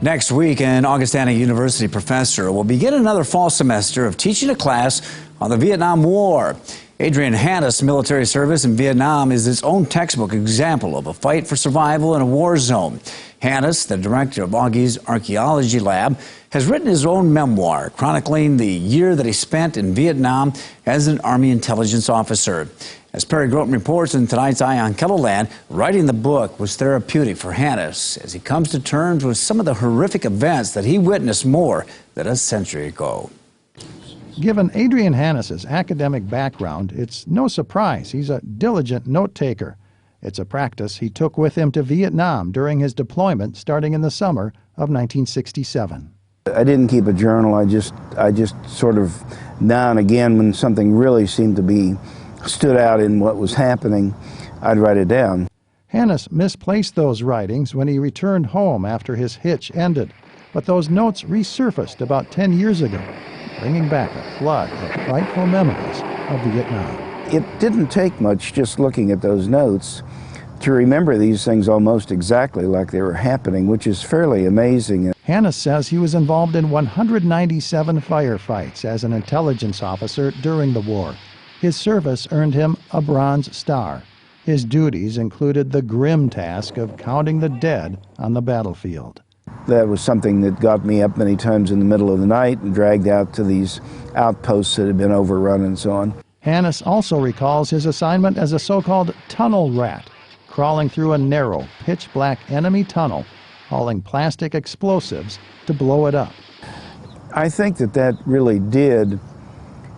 Next week, an Augustana University professor will begin another fall semester of teaching a class on the Vietnam War. Adrian Hannes' military service in Vietnam is its own textbook example of a fight for survival in a war zone. Hannes, the director of Augie's Archaeology Lab, has written his own memoir chronicling the year that he spent in Vietnam as an Army intelligence officer. As Perry Groten reports in tonight's Eye on KELOLAND, writing the book was therapeutic for Hannes as he comes to terms with some of the horrific events that he witnessed more than a century ago. Given Adrian Hannes' academic background, it's no surprise he's a diligent note-taker. It's a practice he took with him to Vietnam during his deployment starting in the summer of 1967. I didn't keep a journal. I just sort of now and again, when something really seemed to be stood out in what was happening, I'd write it down. Hannes misplaced those writings when he returned home after his hitch ended, but those notes resurfaced about 10 years ago, bringing back a flood of frightful memories of Vietnam. It didn't take much just looking at those notes to remember these things almost exactly like they were happening, which is fairly amazing. Hannes says he was involved in 197 firefights as an intelligence officer during the war. His service earned him a Bronze Star. His duties included the grim task of counting the dead on the battlefield. That was something that got me up many times in the middle of the night and dragged out to these outposts that had been overrun and so on. Hannes also recalls his assignment as a so-called tunnel rat, crawling through a narrow, pitch-black enemy tunnel, hauling plastic explosives to blow it up. I think that really did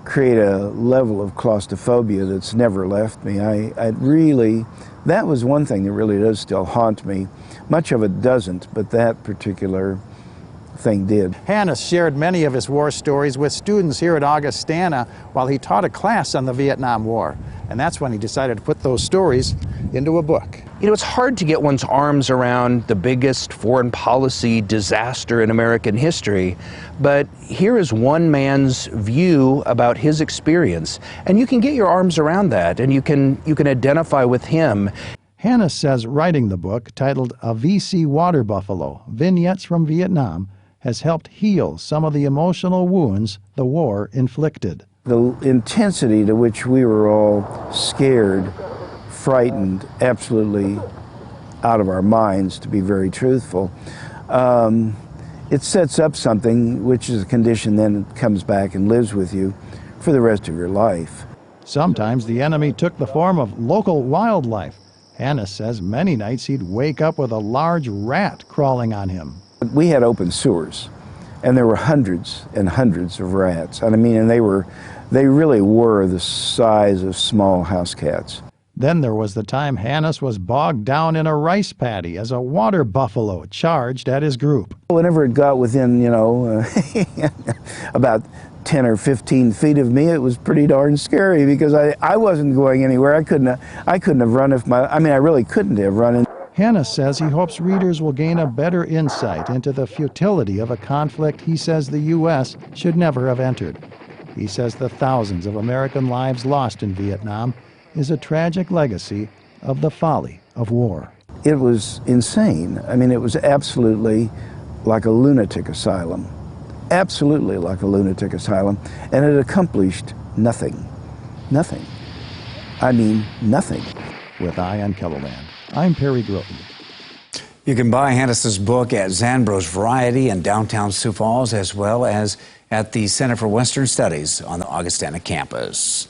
create a level of claustrophobia that's never left me. That was one thing that really does still haunt me. Much of it doesn't, but that particular thing did. Hannes shared many of his war stories with students here at Augustana while he taught a class on the Vietnam War. And that's when he decided to put those stories into a book. You know, it's hard to get one's arms around the biggest foreign policy disaster in American history, but here is one man's view about his experience, and you can get your arms around that, and you can identify with him. Hannes says writing the book, titled A VC Water Buffalo, Vignettes from Vietnam, has helped heal some of the emotional wounds the war inflicted. The intensity to which we were all scared, frightened, absolutely out of our minds, to be very truthful, it sets up something which is a condition then comes back and lives with you for the rest of your life. Sometimes the enemy took the form of local wildlife. Hannes says many nights he'd wake up with a large rat crawling on him. We had open sewers, and there were hundreds and hundreds of rats. And I mean, and they really were the size of small house cats. Then there was the time Hannes was bogged down in a rice paddy as a water buffalo charged at his group. Whenever it got within, about 10 or 15 feet of me, it was pretty darn scary because I wasn't going anywhere. I couldn't have run I really couldn't have run. Hannes says he hopes readers will gain a better insight into the futility of a conflict he says the U.S. should never have entered. He says the thousands of American lives lost in Vietnam is a tragic legacy of the folly of war. It was insane. I mean, it was absolutely like a lunatic asylum. Absolutely like a lunatic asylum. And it accomplished nothing. Nothing. I mean, nothing. With Eye on KELOLAND, I'm Perry Groten. You can buy Hannes' book at Zanbro's Variety in downtown Sioux Falls, as well as at the Center for Western Studies on the Augustana campus.